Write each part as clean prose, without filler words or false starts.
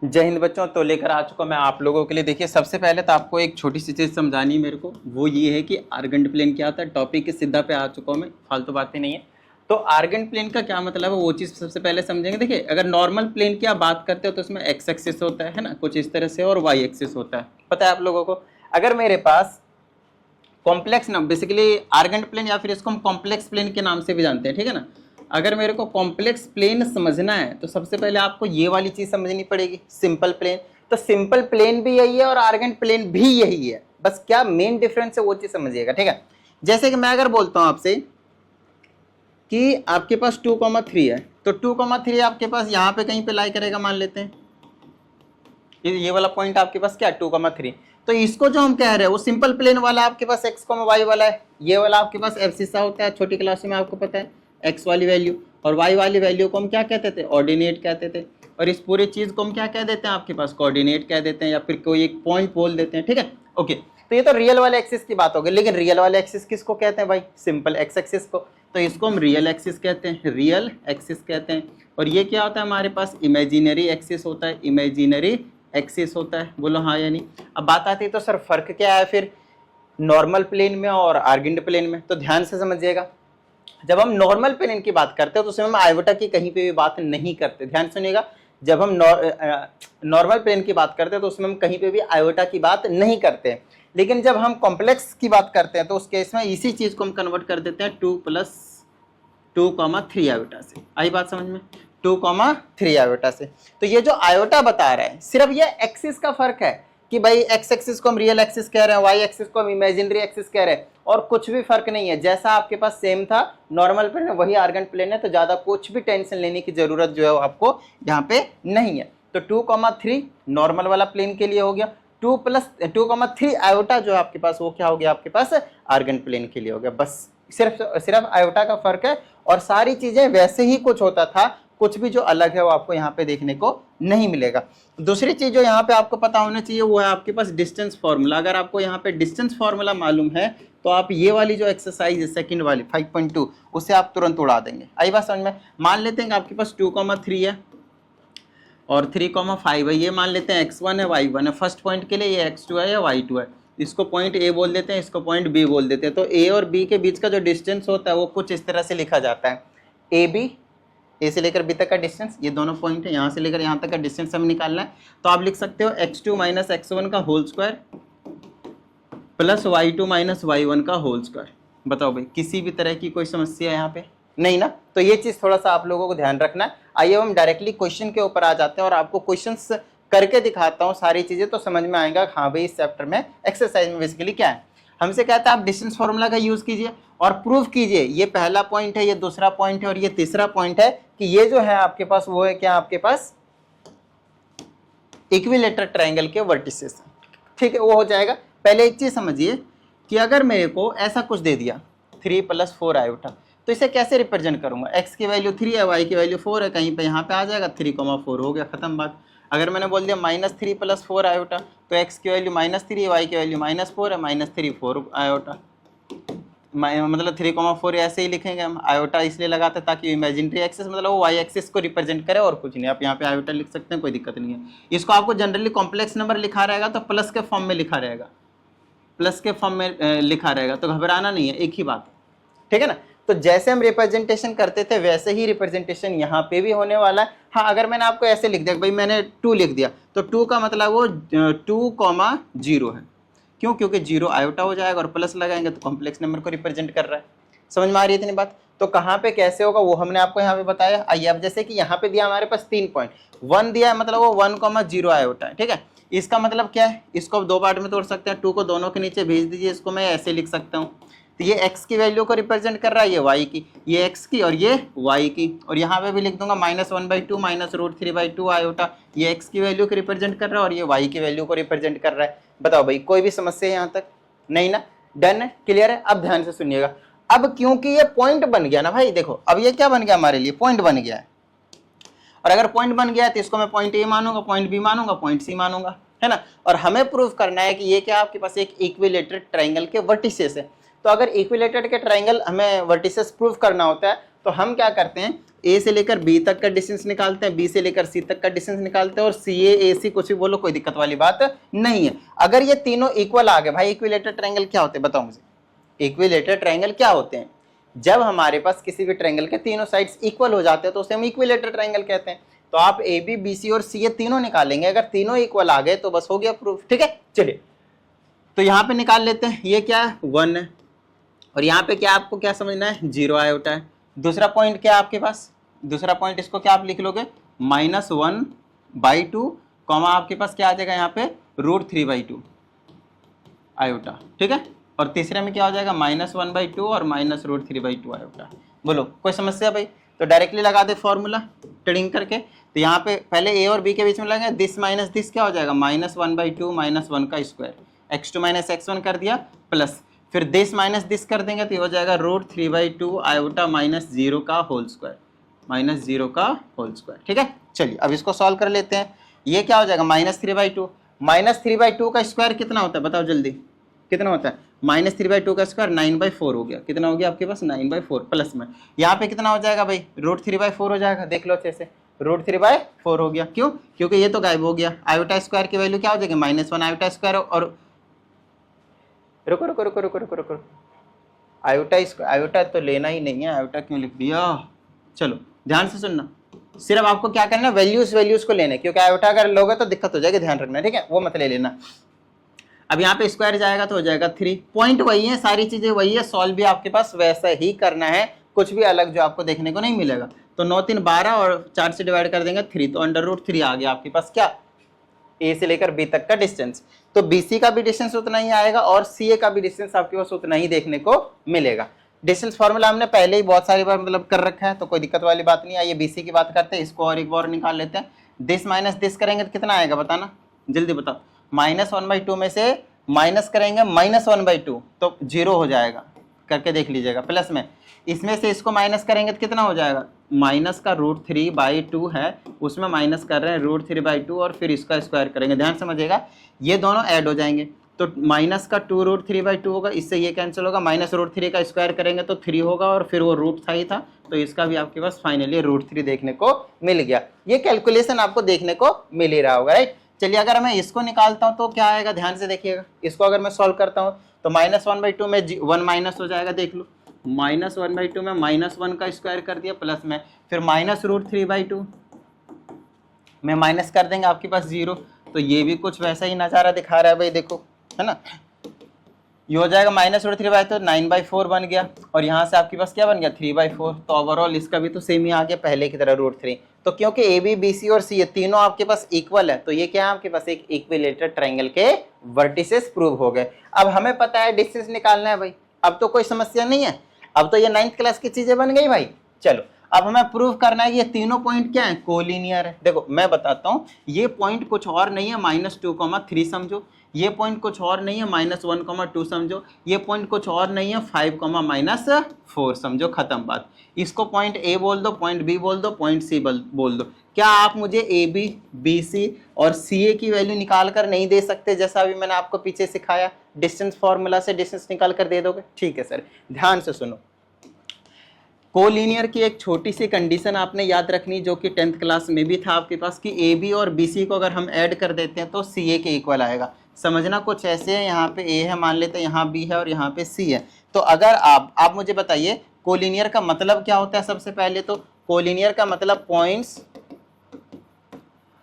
जय हिंद बच्चों। तो लेकर आ चुका मैं आप लोगों के लिए। देखिए, सबसे पहले तो आपको एक छोटी सी चीज़ समझानी है मेरे को, वो ये है कि आर्गेंट प्लेन क्या होता है। टॉपिक के सीधा पे आ चुका हूँ मैं, फालतू बातें नहीं है। तो आर्गेंट प्लेन का क्या मतलब है वो चीज़ सबसे पहले समझेंगे। देखिए, अगर नॉर्मल प्लेन की आप बात करते हो तो उसमें एक्स एक्सिस होता है ना, कुछ इस तरह से, और वाई एक्सिस होता है, पता है आप लोगों को। अगर मेरे पास कॉम्प्लेक्स ना, बेसिकली आर्गेंट प्लेन या फिर इसको हम कॉम्प्लेक्स प्लेन के नाम से भी जानते हैं, ठीक है ना। अगर मेरे को कॉम्प्लेक्स प्लेन समझना है तो सबसे पहले आपको ये वाली चीज समझनी पड़ेगी, सिंपल प्लेन। तो सिंपल प्लेन भी यही है और आर्गेंट प्लेन भी यही है, बस क्या मेन डिफरेंस है वो चीज समझिएगा, ठीक है। जैसे कि मैं अगर बोलता हूं आपसे कि आपके पास 2,3 है, तो 2,3 आपके पास यहाँ पे कहीं पे लाई करेगा, मान लेते हैं ये वाला पॉइंट आपके पास क्या है 2,3। तो इसको जो हम कह रहे हैं वो सिंपल प्लेन वाला आपके पास x, y वाला है। ये वाला आपके पास एब्सिसा होता है, छोटी क्लास में आपको पता है, x वाली वैल्यू, और y वाली वैल्यू को हम क्या कहते थे, ऑर्डिनेट कहते थे। और इस पूरी चीज को हम क्या कह देते हैं, आपके पास कोऑर्डिनेट कह देते हैं, या फिर कोई एक पॉइंट बोल देते हैं, ठीक है। ओके, तो ये तो रियल वाले एक्सिस की बात हो गई, लेकिन रियल वाले एक्सिस किसको कहते हैं भाई, सिंपल एक्स एक्सिस को। तो इसको हम रियल एक्सिस कहते हैं, रियल एक्सिस कहते हैं। और ये क्या होता है हमारे पास, इमेजिनरी एक्सिस होता है, इमेजिनरी एक्सिस होता है। बोलो हाँ या नहीं। अब बात आती है तो सर फर्क क्या है फिर नॉर्मल प्लेन में और आर्गेंट प्लेन में। तो ध्यान से समझिएगा, जब हम नॉर्मल प्लेन की बात करते हैं तो उसमें हम आयोटा की कहीं पे भी बात नहीं करते। ध्यान सुनिएगा, जब हम नॉर्मल प्लेन की बात करते हैं तो उसमें हम कहीं पे भी आयोटा की बात नहीं करते। लेकिन जब हम कॉम्प्लेक्स की बात करते हैं तो उस केस में इसी चीज को हम कन्वर्ट कर देते हैं 2+2,3 आयोटा से। आई बात समझ में, 2,3 आयोटा से। तो ये जो आयोटा बता रहा है सिर्फ ये एक्सिस का फर्क है कि भाई एक्स एक्सिस को हम रियल एक्सिस कह रहे हैं, वाई एक्सिस को हम इमेजिनरी एक्सिस कह रहे हैं, और कुछ भी फर्क नहीं है। जैसा आपके पास सेम था नॉर्मल प्लेन है वही आर्गेंट प्लेन है, तो ज्यादा कुछ भी टेंशन लेने की जरूरत जो है आपको यहाँ पे नहीं है। तो 2,3 नॉर्मल वाला प्लेन के लिए हो गया, 2+2,3 आयोटा जो आपके पास वो क्या हो गया, आपके पास आर्गेंट प्लेन के लिए हो गया। बस सिर्फ आयोटा का फर्क है, और सारी चीजें वैसे ही कुछ होता था, कुछ भी जो अलग है वो आपको यहाँ पे देखने को नहीं मिलेगा। दूसरी चीज जो यहाँ पे आपको पता होना चाहिए वो है आपके पास डिस्टेंस फॉर्मूला। अगर आपको यहाँ पे डिस्टेंस फॉर्मूला मालूम है तो आप ये वाली जो एक्सरसाइज है सेकंड वाली 5.2 उससे आप तुरंत उड़ा देंगे। आई बात समझ में। मान लेते हैं कि आपके पास 2,3 है और 3,5 है। ये मान लेते हैं x1 है y1 है। फर्स्ट पॉइंट के लिए ये x2 है या y2 है। इसको पॉइंट A बोल देते हैं, इसको पॉइंट B बोल देते हैं। तो A और B के बीच का जो डिस्टेंस होता है वो कुछ इस तरह से लिखा जाता है, AB, A से लेकर B तक का डिस्टेंस, ये दोनों पॉइंट है, यहाँ से लेकर यहाँ तक का डिस्टेंस हमें निकालना है। तो आप लिख सकते हो x2 - x1 का whole square plus y2 - y1 का होल स्क्वायर। बताओ भाई, किसी भी तरह की कोई समस्या है यहाँ पे नहीं ना। तो ये चीज थोड़ा सा आप लोगों को ध्यान रखना है। आइए हम डायरेक्टली क्वेश्चन के ऊपर आ जाते हैं और आपको क्वेश्चंस करके दिखाता हूँ सारी चीजें, तो समझ में आएगा हाँ भाई इस चैप्टर में एक्सरसाइज में बेसिकली क्या है। हमसे कहता है आप डिस्टेंस फॉर्मूला का यूज कीजिए और प्रूफ कीजिए। ये पहला पॉइंट है, ये दूसरा पॉइंट है और ये तीसरा पॉइंट है कि ये जो है आपके पास वो है क्या, आपके पास इक्विलेटरल ट्रायंगल के वर्टिसेस। ठीक है, वो हो जाएगा। पहले एक चीज समझिए कि अगर मेरे को ऐसा कुछ दे दिया 3+4 आयोटा, तो इसे कैसे रिप्रेजेंट करूंगा। x की वैल्यू 3 है, y की वैल्यू 4 है, कहीं पे यहाँ पे आ जाएगा 3,4 हो गया, खत्म बात। अगर मैंने बोल दिया -3+4 आयोटा, तो x की वैल्यू -3 है, y की वैल्यू -4 है, -3 4 आयोटा, मतलब 3,4 ऐसे ही लिखेंगे हम। आयोटा इसलिए लगाते हैं ताकि इमेजिनरी एक्सिस मतलब वो y एक्सिस को रिप्रेजेंट करे और कुछ नहीं। आप यहाँ पे आयोटा लिख सकते हैं, कोई दिक्कत नहीं है। इसको आपको जनरली कॉम्प्लेक्स नंबर लिखा रहेगा तो प्लस के फॉर्म में लिखा रहेगा, प्लस के फॉर्म में लिखा रहेगा, तो घबराना नहीं है, एक ही बात, ठीक है ना। तो जैसे हम रिप्रेजेंटेशन करते थे वैसे ही रिप्रेजेंटेशन यहाँ पे भी होने वाला है। हाँ, अगर मैंने आपको ऐसे लिख दिया भाई, मैंने 2 लिख दिया, तो 2 का मतलब वो 2,0 है। क्यों, क्योंकि 0 आयोटा हो जाएगा और प्लस लगाएंगे तो कॉम्प्लेक्स नंबर को रिप्रेजेंट कर रहा है। समझ में आ रही है इतनी बात। तो कहाँ पे कैसे होगा वो हमने आपको यहाँ पे बताया। आइए अब जैसे कि यहाँ पे दिया हमारे पास 3 पॉइंट, 1 दिया है मतलब वो 1,0 आयोटा है, ठीक है। इसका मतलब क्या है, इसको आप 2 पार्ट में तोड़ सकते हैं, 2 को दोनों के नीचे भेज दीजिए। इसको मैं ऐसे लिख सकता हूँ, तो ये x की वैल्यू को रिप्रेजेंट कर रहा है, ये y की, ये x की और ये y की। और यहाँ पे भी लिख दूंगा -1/2 -√3/2 आयोटा, ये x की वैल्यू को रिप्रेजेंट कर रहा है और ये y की वैल्यू को रिप्रेजेंट कर रहा है। बताओ भाई, कोई भी समस्या है यहाँ तक नहीं ना, डन है, क्लियर है। अब ध्यान से सुनिएगा, अब क्योंकि ये पॉइंट बन गया ना भाई, देखो अब ये क्या बन गया हमारे लिए, पॉइंट बन गया है। और अगर पॉइंट बन गया है तो इसको मैं पॉइंट ए मानूंगा, पॉइंट बी मानूंगा, पॉइंट सी मानूंगा, है ना। और हमें प्रूफ करना है कि ये क्या आपके पास एक इक्विलेटरल ट्रायंगल के वर्टिसेस है। तो अगर इक्विलेटरल के ट्रायंगल हमें वर्टिसेस प्रूफ करना होता है तो हम क्या करते हैं, ए से लेकर बी तक का डिस्टेंस निकालते हैं, बी से लेकर सी तक का डिस्टेंस निकालते हैं, और सी ए सी कुछ भी बोलो, कोई दिक्कत वाली बात नहीं है। अगर ये तीनों इक्वल आ गए, भाई इक्विलेटरल ट्रायंगल क्या होते हैं बताओ मुझे, इक्विलेटरल ट्रायंगल क्या होते हैं? जब हमारे पास किसी भी ट्रायंगल के तीनों साइड्स इक्वल हो जाते हैं तो उसे हम इक्विलेटरल ट्रायंगल कहते हैं। तो आप ए बी बी सी और सी ये तीनों निकालेंगे, अगर तीनों इक्वल आ गए तो बस हो गया प्रूफ। ठीक है, चलिए तो यहाँ पे निकाल लेते हैं, ये क्या है 1 है, और यहाँ पे क्या आपको क्या समझना है, 0 आयोटा है। दूसरा पॉइंट क्या है आपके पास, दूसरा पॉइंट इसको क्या आप लिख लोगे -1/2 कॉमा आपके पास क्या आ जाएगा यहाँ पे √3/2 आयोटा। ठीक है, और तीसरे में क्या हो जाएगा -1/2 और -√3/2 आयोटा। बोलो कोई समस्या भाई? तो डायरेक्टली लगा दे फॉर्मूला टिडिंग करके। तो यहाँ पे पहले ए और बी के बीच में लगाएंगे, दिस माइनस दिस क्या हो जाएगा -1/2 -1 का स्क्वायर, x2 - x1 कर दिया, प्लस फिर दिस माइनस दिस कर देंगे तो ये हो जाएगा √3/2 आयोटा -0 का होल स्क्वायर, -0 का होल स्क्वायर। ठीक है, चलिए अब इसको सॉल्व कर लेते हैं। ये क्या हो जाएगा -3/2, -3/2 का स्क्वायर कितना होता है बताओ जल्दी, कितना होता है? -3/2 का स्क्वायर 9/4 हो गया, कितना हो गया आपके पास 9/4, प्लस में यहाँ पे कितना हो जाएगा भाई √3/4 हो जाएगा, देख लो अच्छे से √3/4 हो गया। क्यों? क्योंकि ये तो गायब हो गया। आयोटा स्क्वायर की वैल्यू क्या हो जाएगी -1 आयोटा स्क्वायर, और रुको रुको रुको रुको रुको रुको, आयोटा तो लेना ही नहीं है, आयोटा क्यों लिख दिया? चलो ध्यान से सुनना, सिर्फ आपको क्या करना है वैल्यूज को लेने, क्योंकि आयोटा अगर लोगे तो दिक्कत हो जाएगी, ध्यान रखना। ठीक है, वो मत ले लेना। अब यहाँ पे स्क्वायर जाएगा तो हो जाएगा 3, पॉइंट वही है, सारी चीजें वही है, सॉल्व भी आपके पास वैसा ही करना है, कुछ भी अलग जो आपको देखने को नहीं मिलेगा। तो 9 3 12 और 4 से डिवाइड कर देंगे 3, तो √3 आ गया आपके पास क्या, ए से लेकर बी तक का डिस्टेंस। तो बीसी का भी डिस्टेंस उतना ही आएगा और सीए का भी डिस्टेंस आपके पास उतना ही देखने को मिलेगा। डिस्टेंस फॉर्मूला हमने पहले ही बहुत सारी बार मतलब कर रखा है, तो कोई दिक्कत वाली बात नहीं है। ये बीसी की बात करते हैं, इसको और एक बार निकाल लेते हैं। दिस माइनस दिस करेंगे तो कितना आएगा बताना, जल्दी बताओ। -1/2 में से माइनस करेंगे -1/2 तो 0 हो जाएगा, करके देख लीजिएगा। प्लस में इसमें से इसको माइनस करेंगे तो कितना हो जाएगा, माइनस का √3/2 है, उसमें माइनस कर रहे हैं √3/2 और फिर इसका स्क्वायर करेंगे, ध्यान समझिएगा, ये दोनों ऐड हो जाएंगे। तो माइनस का 2 √3/2 होगा, इससे ये कैंसिल होगा, -√3 का स्क्वायर करेंगे तो 3 होगा, और फिर वो रूट था ही था, तो इसका भी आपके पास फाइनली √3 देखने को मिल गया। ये कैलकुलेशन आपको देखने को मिल ही रहा होगा, राइट। चलिए अगर मैं इसको निकालता हूँ तो क्या आएगा, ध्यान से देखिएगा। इसको अगर मैं सॉल्व करता हूँ तो -1/2 में 1 माइनस हो जाएगा, देख लो, -1/2 में -1 का स्क्वायर कर दिया, प्लस में फिर -√3/2 में माइनस कर देंगे आपके पास 0, तो ये भी कुछ वैसा ही नज़ारा दिखा रहा है भाई, देखो है ना। ये हो जाएगा -√3/2 9/4 बन गया, और यहाँ से आपके पास क्या बन गया 3/4, तो ओवरऑल इसका भी तो सेम ही आ गया पहले की तरह √3। तो क्योंकि ए बी बी सी और सी ये तीनों आपके पास इक्वल है, तो ये क्या है आपके पास एक इक्विलेटरल ट्रायंगल के वर्टिसेस प्रूव हो गए। अब हमें पता है डिस्टेंस निकालना है भाई, अब तो कोई समस्या नहीं है, अब तो ये 9th क्लास की चीजें बन गई भाई। चलो अब हमें प्रूव करना है कि ये तीनों पॉइंट क्या है, कोलिनियर है। देखो मैं बताता हूँ, ये पॉइंट कुछ और नहीं है -2, 3 समझो, ये पॉइंट कुछ और नहीं है -1, 2 समझो, ये पॉइंट कुछ और नहीं है 5, -4 समझो, खत्म बात। इसको पॉइंट ए बोल दो, पॉइंट बी बोल दो, पॉइंट सी बोल दो। क्या आप मुझे ए बी बी सी और सी ए की वैल्यू निकाल कर नहीं दे सकते, जैसा अभी मैंने आपको पीछे सिखाया, डिस्टेंस फॉर्मूला से डिस्टेंस निकाल कर दे दोगे? ठीक है सर, ध्यान से सुनो। कोलिनियर की एक छोटी सी कंडीशन आपने याद रखनी, जो कि 10th क्लास में भी था आपके पास, कि ए बी और बी सी को अगर हम ऐड कर देते हैं तो सी ए के इक्वल आएगा। समझना कुछ ऐसे है, यहाँ पे ए है मान लेते हैं, यहाँ बी है और यहाँ पे सी है। तो अगर आप मुझे बताइए कोलिनियर का मतलब क्या होता है। सबसे पहले तो कोलिनियर का मतलब points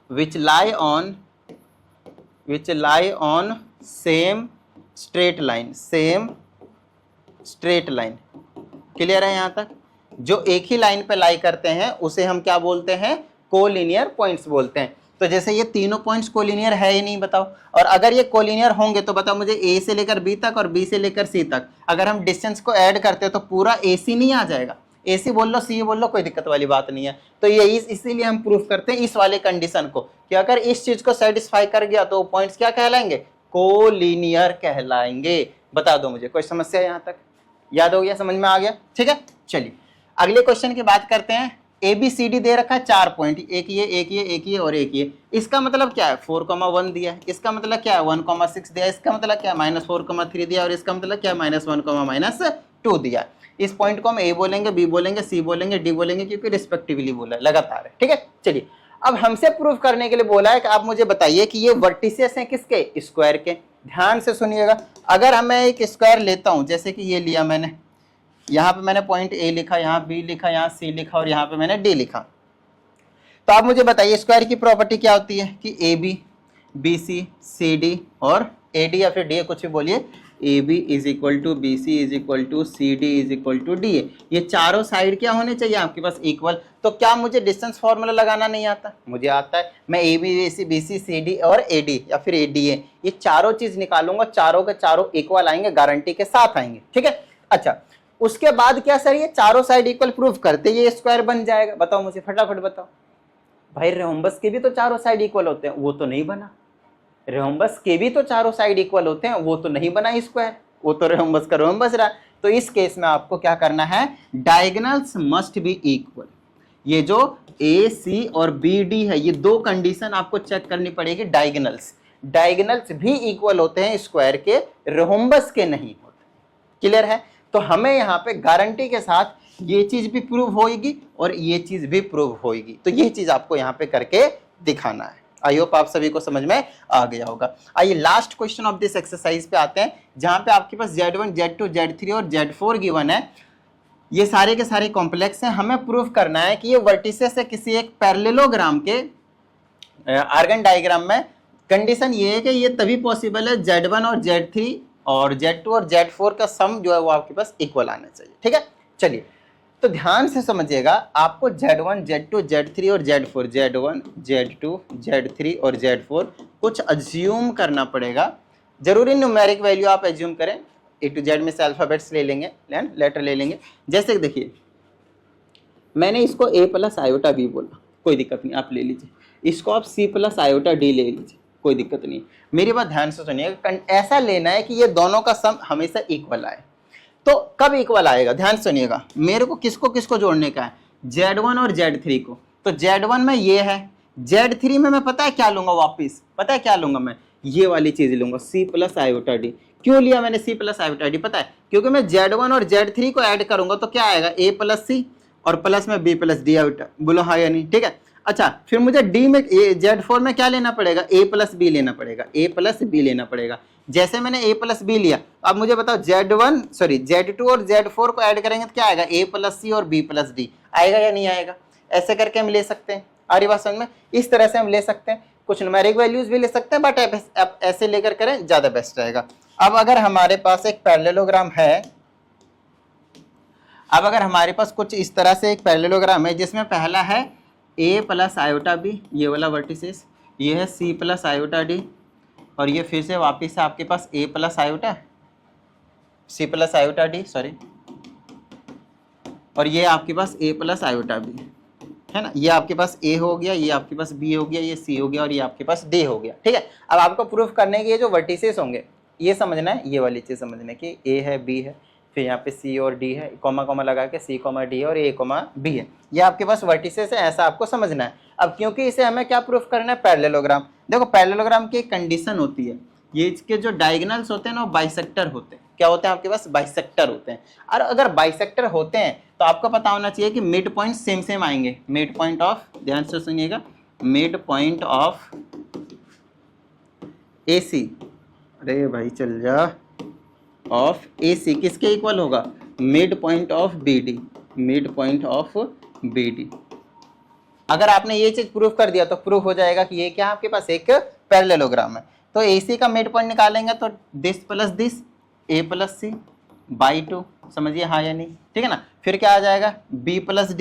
which lie on same straight line. Clear है यहाँ तक? जो एक ही लाइन पे लाई करते हैं उसे हम क्या बोलते हैं, कोलिनियर पॉइंट्स बोलते हैं। तो जैसे ये तीनों पॉइंट्स कोलिनियर है ही नहीं बताओ, और अगर ये कोलिनियर होंगे तो बताओ मुझे ए से लेकर बी तक और बी से लेकर सी तक अगर हम डिस्टेंस को ऐड करते हैं तो पूरा ए सी नहीं आ जाएगा। ए सी बोल लो सी बोल लो, कोई दिक्कत वाली बात नहीं है। तो ये इसीलिए हम प्रूफ करते हैं इस वाले कंडीशन को, कि अगर इस चीज को सेटिस्फाई कर गया तो पॉइंट्स क्या कहलाएंगे, कोलिनियर कहलाएंगे। बता दो मुझे, कोई समस्या यहाँ तक? याद हो गया, समझ में आ गया? ठीक है, चलिए अगले क्वेश्चन की बात करते हैं। ए बी सी डी दे रखा है 4 पॉइंट, एक ये और एक ये। इसका मतलब क्या है, 4,1 दिया है। इसका मतलब क्या है, 1,6 दिया है। इसका मतलब क्या है, -4,3 दिया, और इसका मतलब क्या है, -1, 2 दिया है। इस पॉइंट को हम ए बोलेंगे, बी बोलेंगे, सी बोलेंगे, डी बोलेंगे, क्योंकि रिस्पेक्टिवली बोला है, लगातार है। ठीक है, चलिए अब हमसे प्रूव करने के लिए बोला है कि आप मुझे बताइए कि ये वर्टिसेस हैं किसके, स्क्वायर के। ध्यान से सुनिएगा, अगर मैं एक स्क्वायर लेता हूं, जैसे कि ये लिया मैंने, यहाँ पे मैंने पॉइंट ए लिखा, यहाँ बी लिखा, यहाँ सी लिखा और यहाँ पे मैंने डी लिखा, तो आप मुझे बताइए स्क्वायर की प्रॉपर्टी क्या होती है कि A B, B C, C D और ए डी या फिर डी ए, कुछ भी बोलिए, A B is equal to B C is equal to C D is equal to D A. ये चारों साइड क्या होने चाहिए आपके पास, इक्वल। तो क्या मुझे डिस्टेंस फॉर्मूला लगाना नहीं आता, मुझे आता है। मैं A B C C D और ए डी या फिर ए डी ए, ये चारों चीज निकालूंगा, चारों के चारों इक्वल आएंगे, गारंटी के साथ आएंगे। ठीक है, अच्छा उसके बाद क्या सर, ये चारों साइड इक्वल प्रूफ करते ये स्क्वायर बन जाएगा। बताओ मुझे, फटाफट बताओ भाई। रोम्बस के भी तो चारों साइड इक्वल होते हैं, वो तो नहीं बना। रोम्बस के भी तो चारों साइड इक्वल होते हैं, वो तो नहीं बना स्क्वायर, वो तो रोम्बस का रोम्बस रहा। तो इस केस में आपको क्या करना है, डायगोनल्स मस्ट बी इक्वल। ये जो ए सी और बी डी है, ये दो कंडीशन आपको चेक करनी पड़ेगी। डायगोनल्स भी इक्वल होते हैं स्क्वायर के, रोम्बस के नहीं होते। क्लियर है? तो हमें यहाँ पे गारंटी के साथ ये चीज भी प्रूव होगी और ये चीज भी प्रूव होगी। तो ये चीज आपको यहाँ पे करके दिखाना है। आई होप आप सभी को समझ में आ गया होगा। आइए last question of this exercise पे आते हैं, जहां पे आपके पास Z1, Z2, Z3 और Z4 गिवन है। ये सारे के सारे कॉम्प्लेक्स हैं। हमें प्रूव करना है कि ये वर्टिसेस है किसी एक पैरेललोग्राम के आर्गन डायग्राम में। कंडीशन ये है कि ये तभी पॉसिबल है Z1 और Z3 और Z2 और Z4 का सम जो है वो आपके पास इक्वल आना चाहिए। ठीक है, चलिए तो ध्यान से समझिएगा। आपको Z1, Z2, Z3 और Z4, Z1, Z2, Z3 और Z4 कुछ अज्यूम करना पड़ेगा। जरूरी न्यूमेरिक वैल्यू आप एज्यूम करें, A to Z में से अल्फाबेट्स ले लेंगे, लेटर ले लेंगे। जैसे कि देखिए मैंने इसको A प्लस आयोटा B बोला, कोई दिक्कत नहीं, आप ले लीजिए। इसको आप C प्लस आयोटा D ले लीजिए, कोई दिक्कत नहीं। मेरी बात ध्यान से सुनिएगा, ऐसा लेना है कि ये दोनों का सम हमेशा इक्वल आए। तो कब इक्वल आएगा, ध्यान सुनिएगा। मेरे को किसको किसको जोड़ने का है, Z1 और Z3 को। तो Z1 में ये है, Z3 में मैं पता है क्या लूंगा, वापिस पता है क्या लूंगा, मैं ये वाली चीज लूंगा, C प्लस आयोटा डी। क्यों लिया मैंने C प्लस आयोटा डी, पता है क्योंकि मैं Z1 और Z3 को ऐड करूंगा तो क्या आएगा, A प्लस सी और प्लस में B प्लस डी आयोटा। बोलो हाँ या नहीं? ठीक है, अच्छा फिर मुझे डी में Z4 में क्या लेना पड़ेगा, A प्लस बी लेना पड़ेगा, A प्लस बी लेना पड़ेगा। जैसे मैंने A प्लस बी लिया, अब मुझे बताओ Z2 और Z4 को ऐड करेंगे तो क्या आएगा, A प्लस सी और B प्लस डी आएगा या नहीं आएगा? ऐसे करके हम ले सकते हैं। आ रही बात समझ में? इस तरह से हम ले सकते हैं, कुछ न्यूमेरिक वैल्यूज भी ले सकते हैं, बट आप ऐसे लेकर करें ज्यादा बेस्ट रहेगा। अब अगर हमारे पास एक पैरेललोग्राम है, अब अगर हमारे पास कुछ इस तरह से एक पैरेललोग्राम है जिसमें पहला है A प्लस आयोटा बी, ये वाला वर्टिसेस, ये है C प्लस आयोटा डी, और ये फिर से वापिस है आपके पास A plus iota, C plus iota D, sorry, और ये आपके पास A प्लस आयोटा बी है ना। ये आपके पास A हो गया, ये आपके पास B हो गया, ये C हो गया और ये आपके पास D हो गया। ठीक है, अब आपको प्रूफ करने के जो वर्टिसेस होंगे ये समझना है, ये वाली चीज समझना है कि A है, B है, फिर यहाँ पे C और D है, कॉमा कॉमा लगा के C कॉमा D है और A कॉमा B है। ये आपके पास वर्टिसेस है, ऐसा आपको समझना है। अब क्योंकि इसे हमें क्या प्रूफ करना है, पैरेललोग्राम। देखो पैरेललोग्राम की एक कंडीशन होती है, ये इसके जो डायगोनल्स होते हैं ना वो बाइसेक्टर होते हैं। क्या होते हैं आपके पास, बाइसेक्टर होते हैं। और अगर बाइसेक्टर होते हैं तो आपको पता होना चाहिए कि मिड पॉइंट सेम सेम आएंगे। मिड पॉइंट ऑफ, ध्यान से सुनिएगा, मिड पॉइंट ऑफ AC, अरे भाई चल जा, ऑफ AC किसके इक्वल होगा, mid point of BD, mid point of BD। अगर आपने ये चीज प्रूफ कर दिया तो प्रूफ हो जाएगा कि ये क्या आपके पास एक पैरेललोग्राम है। तो AC का मिड पॉइंट निकालेंगे तो this plus this, A plus C by 2, समझिए हाँ या नहीं? ठीक है ना। फिर क्या आ जाएगा, B प्लस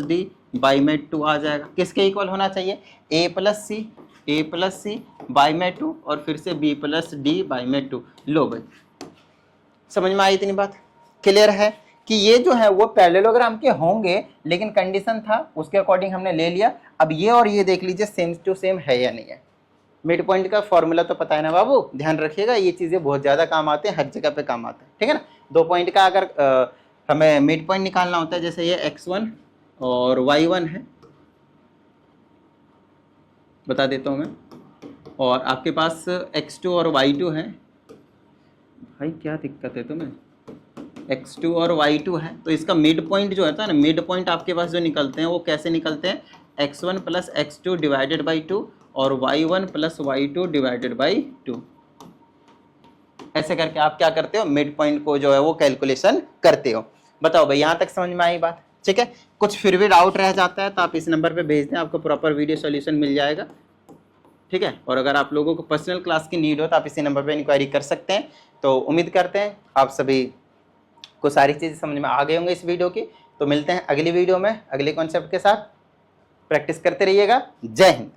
डी बाई में 2 आ जाएगा। किसके इक्वल होना चाहिए, A प्लस सी बाई में 2 और फिर से B प्लस डी बाई में 2। लो भाई समझ में आई इतनी बात? क्लियर है कि ये जो है वो पैरेललोग्राम के होंगे, लेकिन कंडीशन था उसके अकॉर्डिंग हमने ले लिया। अब ये और ये देख लीजिए सेम टू सेम है या नहीं है। मिड पॉइंट का फॉर्मूला तो पता है ना बाबू, ध्यान रखिएगा, ये चीजें बहुत ज्यादा काम आते हैं, हर जगह पे काम आते हैं। ठीक है ना। 2 पॉइंट का अगर हमें मिड पॉइंट निकालना होता है, जैसे ये x1 और y1 है, बता देता हूँ मैं, और आपके पास x2 और y2 है। भाई क्या दिक्कत है तुम्हें, x2 और y2 है, तो इसका मिड पॉइंट जो होता है ना, मिड पॉइंट आपके पास जो निकलते हैं वो कैसे निकलते हैं, x1 plus x2 divided by 2 और y1 plus y2 divided by 2। ऐसे करके आप क्या करते हो, मिड पॉइंट को जो है वो कैलकुलेशन करते हो। बताओ भाई, यहाँ तक समझ में आई बात? ठीक है, कुछ फिर भी डाउट रह जाता है तो आप इस नंबर पे भेज दें, आपको प्रॉपर वीडियो सॉल्यूशन मिल जाएगा। ठीक है, और अगर आप लोगों को पर्सनल क्लास की नीड हो तो आप इसी नंबर पे इंक्वायरी कर सकते हैं। तो उम्मीद करते हैं आप सभी को सारी चीज़ें समझ में आ गए होंगे इस वीडियो की। तो मिलते हैं अगली वीडियो में अगले कॉन्सेप्ट के साथ। प्रैक्टिस करते रहिएगा। जय हिंद।